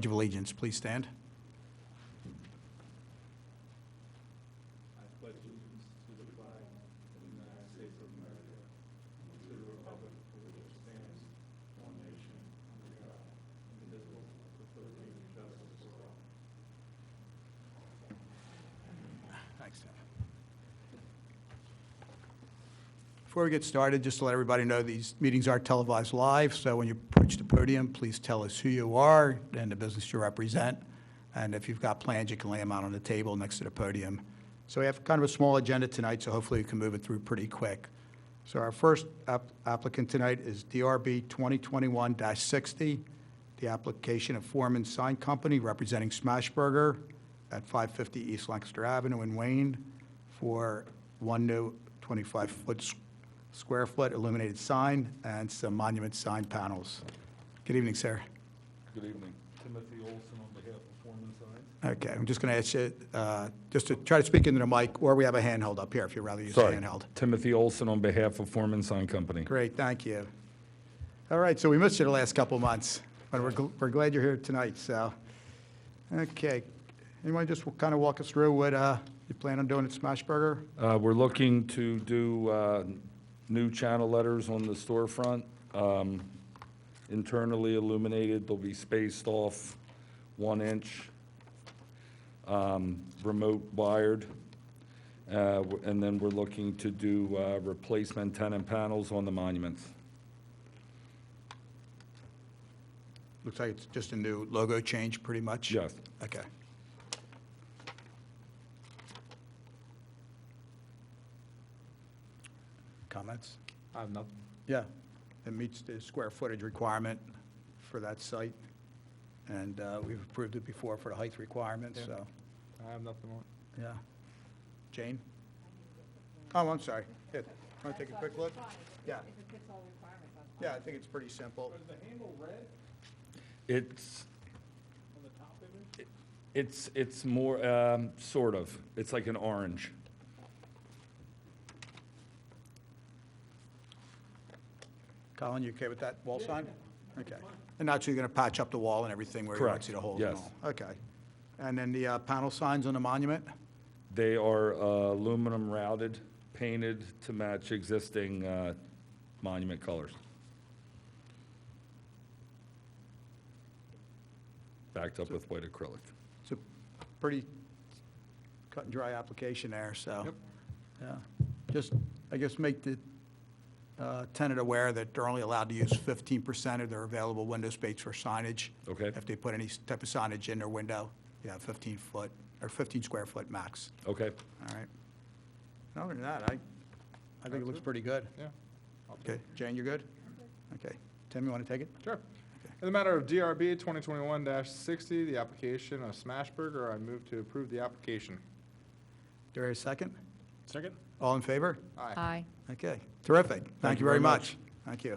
of Allegiance. Please stand. Thanks, Tim. Before we get started, just to let everybody know, these meetings are televised live, so when you approach the podium, please tell us who you are and the business you represent. And if you've got plans, you can lay them out on the table next to the podium. So we have kind of a small agenda tonight, so hopefully we can move it through pretty quick. So our first applicant tonight is DRB 2021-60, the application of Foreman Sign Company representing Smashburger at 550 East Lancaster Avenue in Wayne for one new 25 square foot illuminated sign and some monument sign panels. Good evening, sir. Good evening. Timothy Olson on behalf of Foreman Signs. Okay, I'm just going to ask you, just to try to speak into the mic, or we have a handheld up here if you'd rather use a handheld. Timothy Olson on behalf of Foreman Sign Company. Great, thank you. All right, so we missed you the last couple of months, but we're glad you're here tonight, so. Okay, anyone just kind of walk us through what you plan on doing at Smashburger? We're looking to do new channel letters on the storefront, internally illuminated. They'll be spaced off 1 inch, remote wired. And then we're looking to do replacement tenant panels on the monuments. Looks like it's just a new logo change, pretty much? Yes. Okay. Comments? I have nothing. Yeah, it meets the square footage requirement for that site, and we've approved it before for the height requirements, Yeah. so, I have nothing more. yeah. Jane? Oh, I'm sorry. Yeah, want to take a quick look? Yeah. If it fits all requirements, that's fine. Yeah, I think it's pretty simple. Is the handle red It's, on the top image? it's more, sort of. It's like an orange. Colin, you okay with that wall sign? Okay. And that's, you're going to patch up the wall and everything where you Correct, don't see the holes and yes. all? Okay. And then the panel signs on the monument? They are aluminum routed, painted to match existing monument colors. Backed up with white acrylic. It's a pretty cut and dry application there, so. Yep. Yeah. Just, I guess, make the tenant aware that they're only allowed to use 15% of their available window space for signage. Okay. If they put any type of signage in their window, you have 15 foot, or 15 square foot max. Okay. All right. Other than that, I think it looks pretty good. Yeah. I'll take Okay, Jane, you're good? Okay. Tim, you want to take it? it. Sure. In the matter of DRB 2021-60, the application of Smashburger, I move to approve the application. Do I hear a second? Second? All in favor? Aye. Aye. Okay, terrific. Thank you very much. Thank you.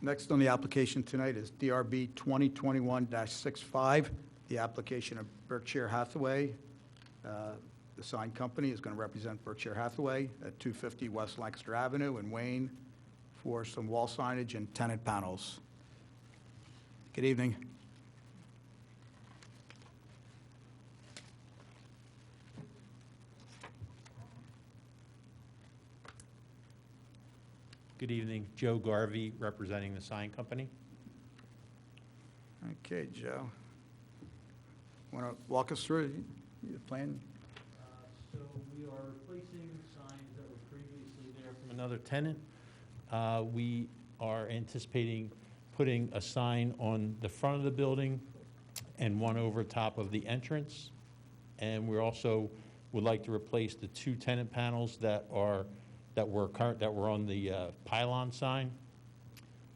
Next on the application tonight is DRB 2021-65, the application of Berkshire Hathaway. The sign company is going to represent Berkshire Hathaway at 250 West Lancaster Avenue in Wayne for some wall signage and tenant panels. Good evening. Good evening, Joe Garvey, representing the sign company. Okay, Joe. Want to walk us through the plan? So we are replacing signs that were previously there from another tenant. We are anticipating putting a sign on the front of the building and one over top of the entrance. And we also would like to replace the 2 tenant panels that were on the pylon sign.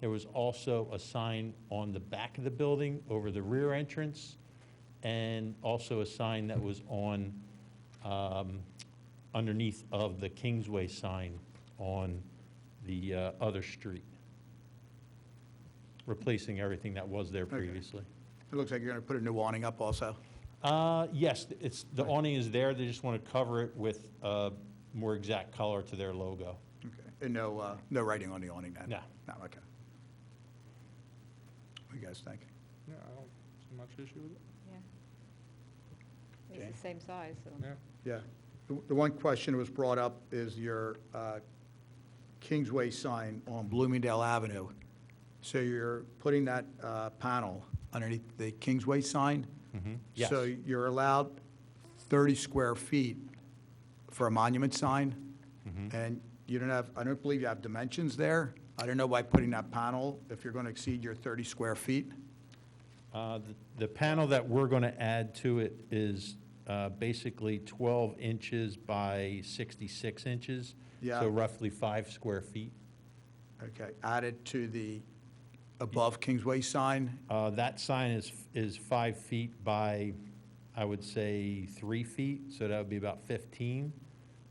There was also a sign on the back of the building over the rear entrance, and also a sign that was on underneath of the Kingsway sign on the other street, replacing everything that was there previously. It looks like you're going to put a new awning up also. Yes, the awning is there. They just want to cover it with more exact color to their logo. Okay. And no writing on the awning then? No. No, okay. What do you guys think? Yeah, I don't see much issue with it. Yeah. It's the same size, so. Yeah. Yeah. The one question that was brought up is your Kingsway sign on Bloomingdale Avenue. So you're putting that panel underneath the Kingsway sign? Yes. So you're allowed 30 square feet for a monument sign? And you don't have, I don't believe you have dimensions there? I don't know why putting that panel, if you're going to exceed your 30 square feet? The panel that we're going to add to it is basically 12 inches by 66 inches. Yeah. So roughly 5 square feet. Okay, added to the above Kingsway sign? That sign is 5 feet by, I would say, 3 feet, so that would be about 15.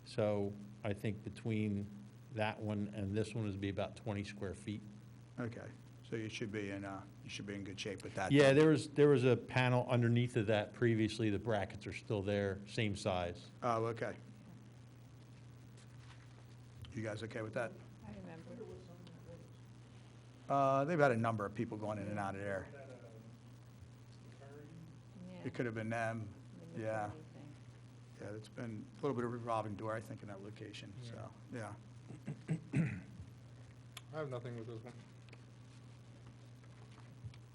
So I think between that one and this one is be about 20 square feet. Okay, so you should be in good shape with that. Yeah, there was a panel underneath of that previously. The brackets are still there, same size. Oh, okay. You guys okay with that? I remember. They've had a number of people going in and out of there. Yeah. It could have been them, the yeah. maternity thing. Yeah, it's been a little bit of a revolving door, I think, in that location, so, yeah. I have nothing with this one.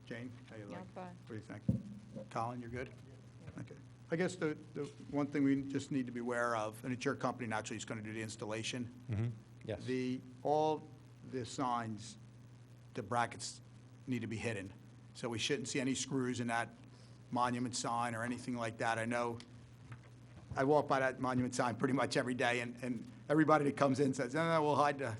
Jane, how you Yeah, like? I'm fine. What do you think? Colin, you're good? Okay. I guess the one thing we just need to be aware of, and it's your company naturally is going to do the installation. Yes. All the signs, the brackets need to be hidden. So we shouldn't see any screws in that monument sign or anything like that. I know, I walk by that monument sign pretty much every day, and everybody that comes in says, no, we'll hide the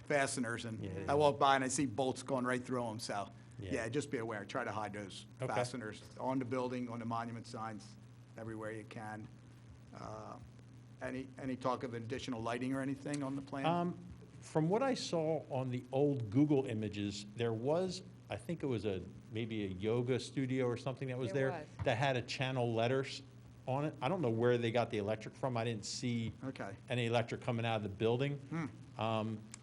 fasteners. And Yeah, I walk by and I see bolts going right through them, so, Yeah. yeah, just be aware. Try to hide those Okay. fasteners on the building, on the monument signs, everywhere you can. Any talk of additional lighting or anything on the plan? From what I saw on the old Google images, there was, I think it was maybe a yoga studio or something that was There there. was. That had a channel letters on it. I don't know where they got the electric from. I didn't see Okay. any electric coming out of the building.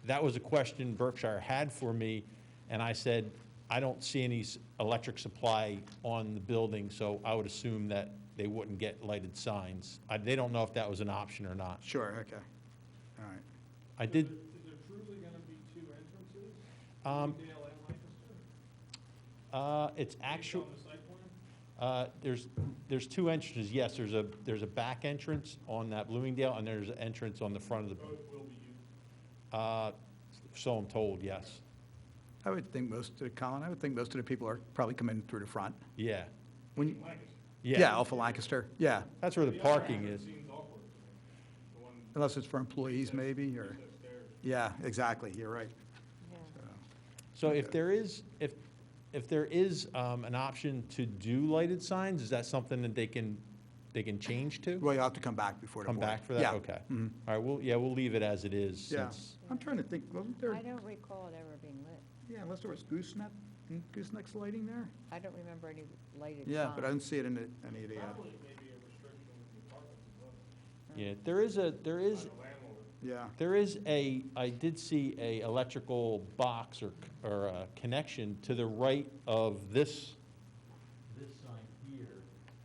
That was a question Berkshire had for me, and I said, I don't see any electric supply on the building, so I would assume that they wouldn't get lighted signs. They don't know if that was an option or not. Sure, okay. All right. I did, Is there truly going to be two entrances? Um, Bloomingdale and Lancaster? it's actual, On the site plan? there's 2 entrances, yes, there's a back entrance on that Bloomingdale, and there's an entrance on the front of the, Both will be used. so I'm told, yes. I would think Colin, I would think most of the people are probably coming through the front. Yeah, When you, Lancaster. yeah, off of Lancaster, yeah, that's where the parking is. Seems awkward to me. The one unless it's for employees maybe, or, upstairs. yeah, exactly, you're right. Yeah. So if there is, if there is an option to do lighted signs, is that something that they can change to? Well, you'll have to come back before the Come board. back for that? Yeah. Okay. Mhm. All right, we'll leave it as it is Yeah, since, I'm trying to think, wasn't there, I don't recall it ever being lit. yeah, unless there was goosenecks lighting there? I don't remember any lighted signs. Yeah, but I didn't see it in any of the, Probably maybe a restriction with the apartments as well. yeah, there is By the landlord. yeah, There is I did see a electrical box or a connection to the right of this sign here.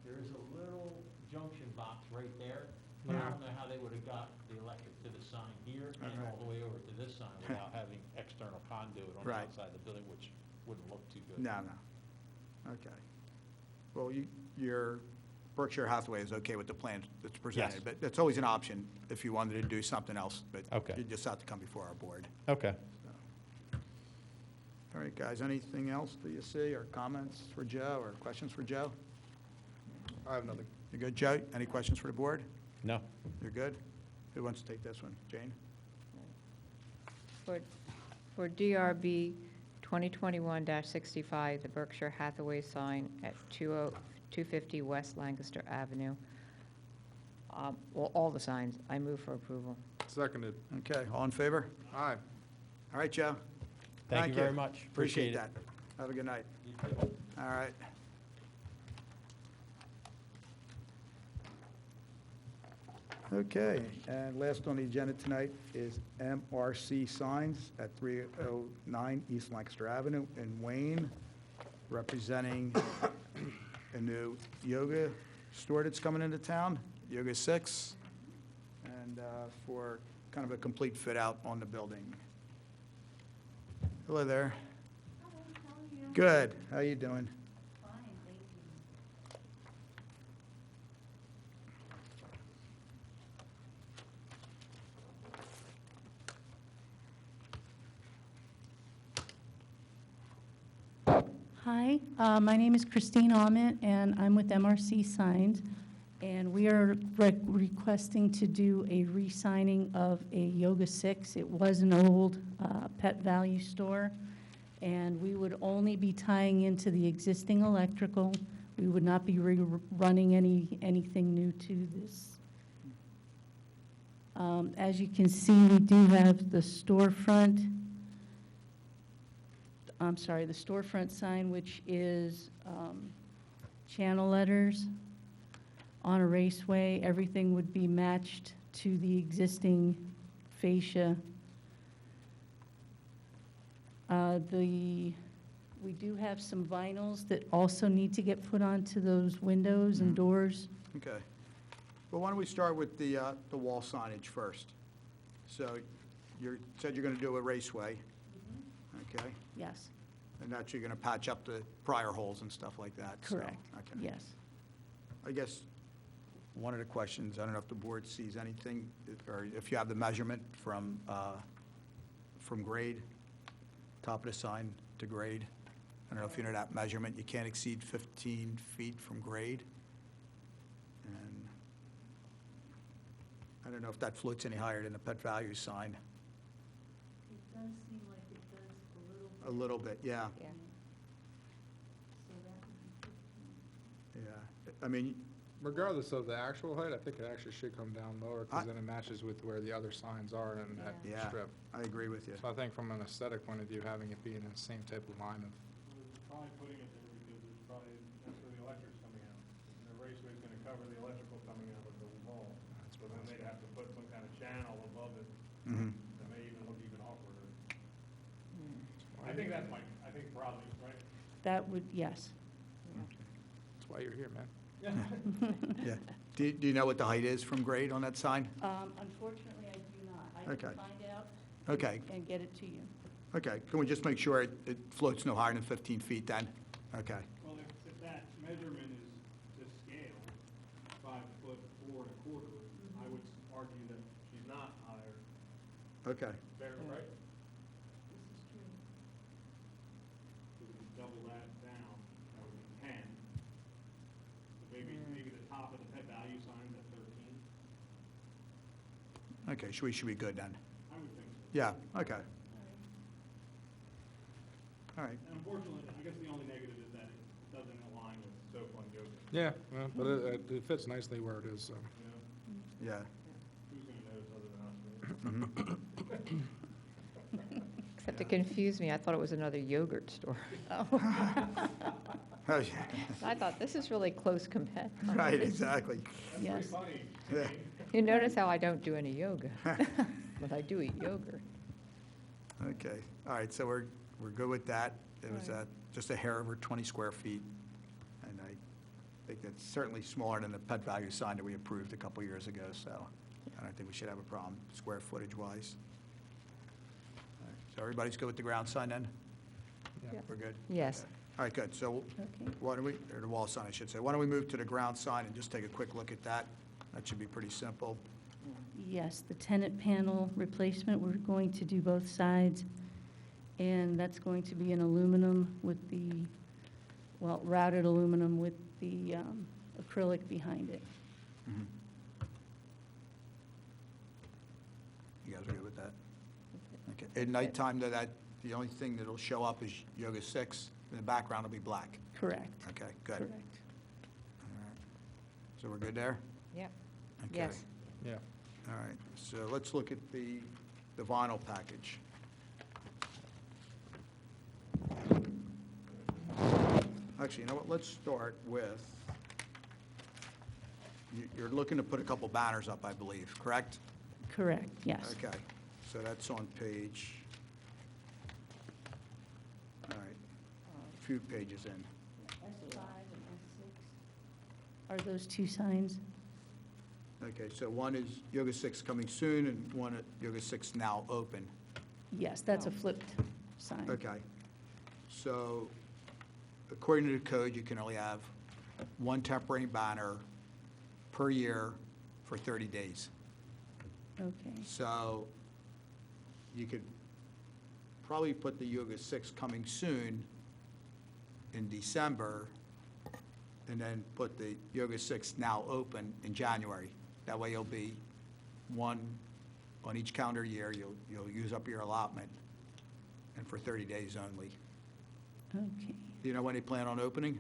There is a little junction box right there, but I don't know how they would have got the electric to the sign here and all the way over to this sign without having external conduit on the Right. outside of the building, which wouldn't look too good. no. Okay. Well, your Berkshire Hathaway is okay with the plan that's presented, Yes. but that's always an option if you wanted to do something else, but Okay. you just have to come before our board. Okay. All right, guys, anything else that you see, or comments for Joe, or questions for Joe? I have nothing. You good, Joe? Any questions for the board? No. You're good? Who wants to take this one? Jane? For DRB 2021-65, the Berkshire Hathaway sign at 250 West Lancaster Avenue. Well, all the signs, I move for approval. Seconded. Okay, all in favor? Aye. All right, Joe? Thank you very much. Appreciate Appreciate that. Have a good night. You too. All right. Okay, and last on the agenda tonight is MRC Signs at 309 East Lancaster Avenue in Wayne, representing a new yoga store that's coming into town, Yoga 6, and for kind of a complete fit-out on the building. Hello there. Hello, how are you? Good. How you doing? Fine, thank you. Hi, my name is Christine Ament, and I'm with MRC Signs, and we are requesting to do a re-signing of a Yoga 6. It was an old Pet Value store, and we would only be tying into the existing electrical. We would not be running anything new to this. As you can see, we do have the storefront sign, which is channel letters on a raceway. Everything would be matched to the existing fascia. We do have some vinyls that also need to get put onto those windows and doors. Okay. Well, why don't we start with the wall signage first? So you said you're going to do a raceway, okay? Yes, And that you're going to patch up the prior holes and stuff like that? so, correct. Okay. Yes. I guess one of the questions, I don't know if the board sees anything, or if you have the measurement from grade, top of the sign to grade. I don't know if you know that measurement. You can't exceed 15 feet from grade. And I don't know if that floats any higher than the Pet Value sign. It does seem like it does a little bit. A little bit, yeah. Yeah. So that would be 15. Yeah. I mean, Regardless of the actual height, I think it actually should come down lower, I- because then it matches with where the other signs are in that yeah, strip. I agree with you. So I think from an aesthetic point of view, having it be in the same type of line of, We're probably putting it there because it's probably, that's where the electric's coming out. And the raceway's gonna cover the electrical coming out of the wall. So then they'd have to put some kind of channel above it Mhm. that may even look even awkwarder. I think that's I think probably, right? That would, yes. that's why you're here, man. Yeah. Do you know what the height is from grade on that sign? Unfortunately, I do not. I Okay. can find out Okay, and get it to you. okay. Can we just make sure it floats no higher than 15 feet then? Okay, Well, if that measurement is to scale, 5'4", I would argue that she's not higher. okay. Fair, right? This is true. So we can double that down, that would be 10. So maybe the top of the Pet Value sign's at 13. Okay, we should be good then. I would think so. Yeah, okay. All right. And unfortunately, I guess the only negative is that it doesn't align with sofa and yoga. Yeah, well, but it fits nicely where it is, so. You know, Yeah. who's gonna notice other than us, really? Except it confused me. I thought it was another yogurt store. Oh, yeah. I thought, this is really close compare. Right, exactly. Yes. Funny. Yeah. You notice how I don't do any yoga, but I do eat yogurt. Okay, all right, so we're good with that. It was just a hair over 20 square feet, and I think that's certainly smaller than the Pet Value sign that we approved a couple years ago, so I don't think we should have a problem square footage-wise. All right, so everybody's good with the ground sign then? Yeah. We're good? Yes. All right, good. So Okay. why don't we, or the wall sign, I should say, why don't we move to the ground sign and just take a quick look at that? That should be pretty simple. Yes, the tenant panel replacement, we're going to do both sides, and that's going to be an aluminum with the, well, routed aluminum with the acrylic behind it. Mhm. You guys are good with that? Okay. At nighttime, though, the only thing that'll show up is Yoga 6, and the background will be black. Correct. Okay, good. Correct. All right. So we're good there? Yep. Okay. Yes. Yeah. All right, so let's look at the vinyl package. Actually, you know what, let's start with you're looking to put a couple banners up, I believe, correct? Correct, yes. Okay, so that's on page, all right, a few pages in. S5 and S6 are those two signs? Okay, so one is Yoga 6 coming soon, and one at Yoga 6 now open. Yes, that's a flipped sign. Okay. So according to the code, you can only have one temporary banner per year for 30 days. Okay, So you could probably put the Yoga 6 coming soon in December, and then put the Yoga 6 now open in January. That way you'll be one on each calendar year, you'll use up your allotment, and for 30 days only. okay. Do you know when they plan on opening?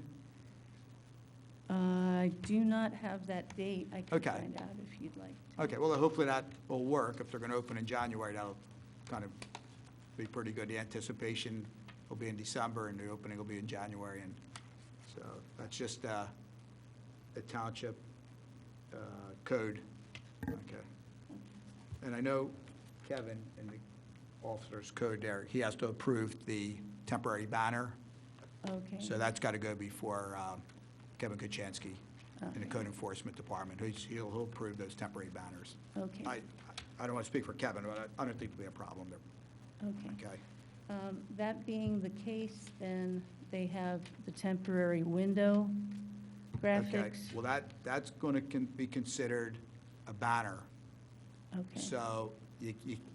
I do not have that date. I can Okay. find out if you'd like to. Okay, well, hopefully that will work. If they're going to open in January, that'll kind of be pretty good. The anticipation will be in December, and the opening will be in January, and so that's just the township code. Okay. And I know Kevin, in the officer's code there, he has to approve the temporary banner, Okay. so that's got to go before Kevin Kuchansky in the Okay. Code Enforcement Department. He'll approve those temporary banners. Okay, I don't want to speak for Kevin, but I don't think there'll be a problem there. okay. Okay? That being the case, then they have the temporary window Okay. graphics. Well, that's going to be considered a banner, Okay, so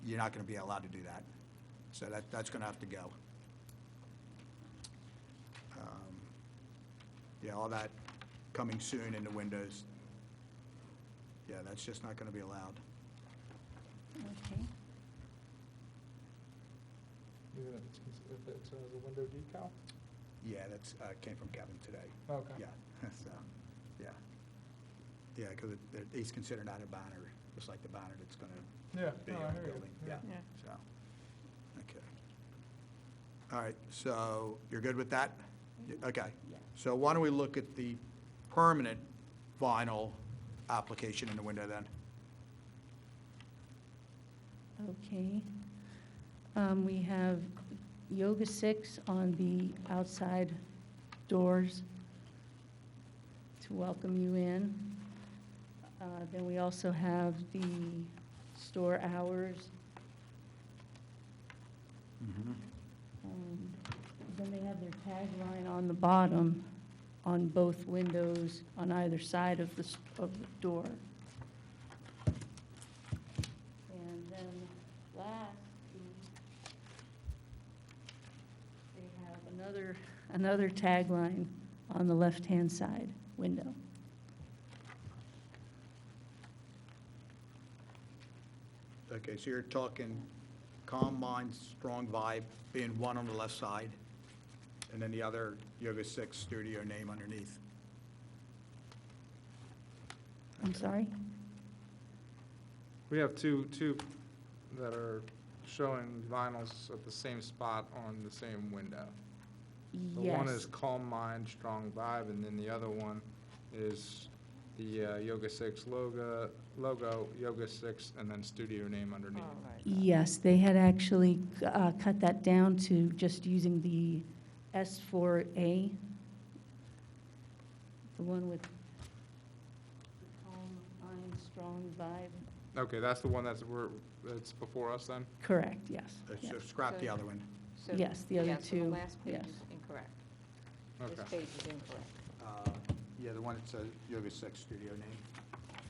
you're not going to be allowed to do that. So that's going to have to go. Yeah, all that coming soon in the windows, yeah, that's just not going to be allowed. okay. Even if it's a window decal? Yeah, that's, came from Kevin today. Okay. Yeah, so, yeah. Yeah, because he's considered that a banner, just like the banner that's going to Yeah, be no, on I the hear you. building. Yeah, Yeah. so, okay. All right, so you're good with that? Okay. Yeah. So why don't we look at the permanent vinyl application in the window then? Okay. We have Yoga 6 on the outside doors to welcome you in. Then we also have the store hours. Then they have their tagline on the bottom on both windows on either side of the door. And then lastly, they have another tagline on the left-hand side window. Okay, so you're talking calm mind, strong vibe, being one on the left side, and then the other Yoga 6 studio name underneath. I'm sorry? We have two that are showing vinyls at the same spot on the same window. The one is Yes. Calm Mind, Strong Vibe, and then the other one is the Yoga 6 logo, Yoga 6, and then studio name underneath. All right. Yes, they had actually cut that down to just using the S4A, the one with the calm mind, strong vibe. Okay, that's the one that's before us then? Correct, yes. So yes. scrap the other one. So- Yes, the other yeah, so two, the last page yes. is incorrect. Okay. This page is incorrect. Yeah, the one that says Yoga 6 studio name.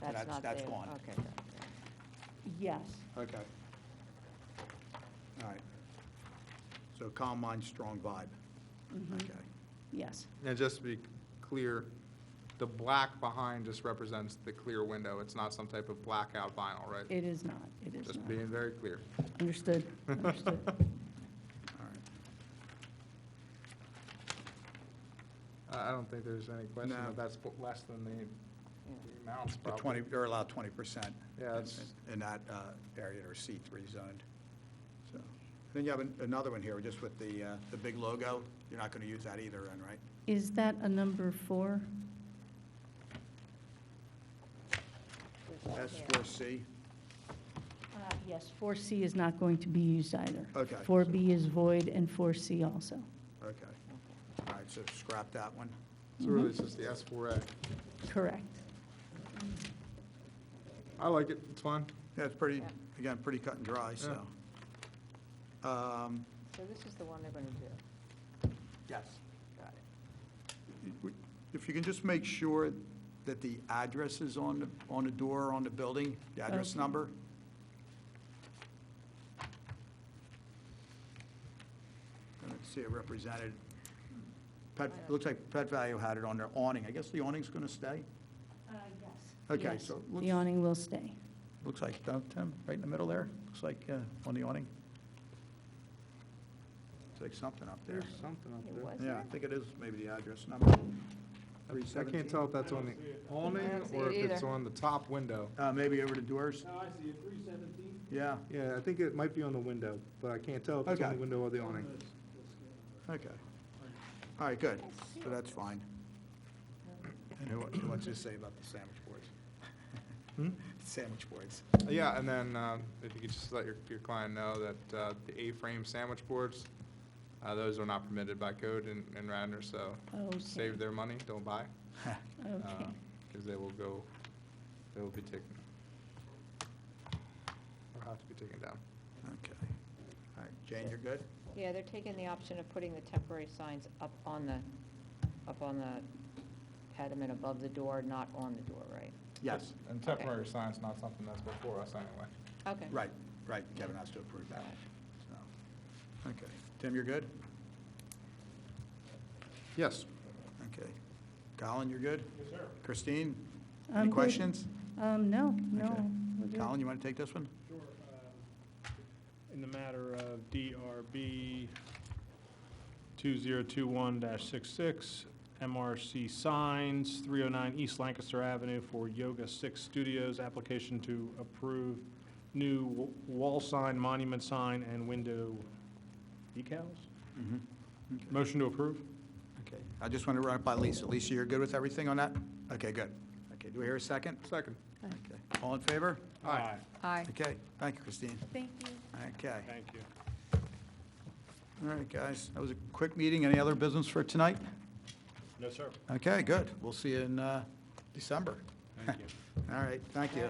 That's not there. That's gone. Okay, good. Yes, Okay. All right. So calm mind, strong vibe. mhm, Okay. yes, And just to be clear, the black behind just represents the clear window. It's not some type of blackout vinyl, right? it is not, it is Just not. being very clear. Understood, understood. All right. I don't think there's any question No. that that's less than the Yeah. amounts The probably. they're allowed 20%. Yeah, that's- in that area that are C3 zoned. So, then you have another one here, just with the big logo. You're not going to use that either, then, right? Is that a number 4? S4C. Yes, 4C is not going to be used either. Okay. 4B is void and 4C also. Okay. All right, so scrap that one. So really, it's just the S4A. Correct. I like it, it's fine. Yeah, it's pretty, Yeah. again, pretty cut and dry, so. So this is the one they're going to do. Yes. Got it. If you can just make sure that the address is on the door, on the building, the address Okay. number. I don't see it represented. Pet, looks like Pet Value had it on their awning. I guess the awning's going to stay? Yes. Okay, Yes, so the awning will stay. looks like, Tim, right in the middle there? Looks like on the awning. Looks like something up there. There's something up It there. was Yeah, I there? think it is maybe the address number. I 317. can't tell if that's on the awning I don't see or it if it's either. on the top window. Maybe over the doors? No, I see it, 317. Yeah, Yeah, I think it might be on the window, but I can't tell if it's on Okay. the window or the awning. okay. All right, good. So that's fine. And who wants to say about the sandwich boards? Hmm? Sandwich boards. Yeah, and then if you could just let your client know that the A-frame sandwich boards, those are not permitted by code in Radnor, so Okay. save their money, don't buy, Okay. because they will be taken, or have to be taken down. Okay. All right, Jane, you're good? Yeah, they're taking the option of putting the temporary signs up on the pediment above the door, not on the door, right? Yes. And temporary sign's not something that's before us anyway. Okay. Right. Kevin has to approve that. So, okay. Tim, you're good? Yes. Okay. Colin, you're good? Yes, sir. Christine? I'm Any good. questions? No, Okay. we're good. Colin, you want to take this one? Sure. In the matter of DRB 2021-66, MRC Signs, 309 East Lancaster Avenue for Yoga 6 Studios, application to approve new wall sign, monument sign, and window decals. Okay. Motion to approve? Okay. I just want to run it by Lisa. Lisa, you're good with everything on that? Okay, good. Okay, do we hear a second? Second. Okay. All in favor? Aye. Aye. Okay, thank you, Christine. Thank you. Okay. Thank you. All right, guys, that was a quick meeting. Any other business for tonight? No, sir. Okay, good. We'll see you in December. Thank you. All right, thank you.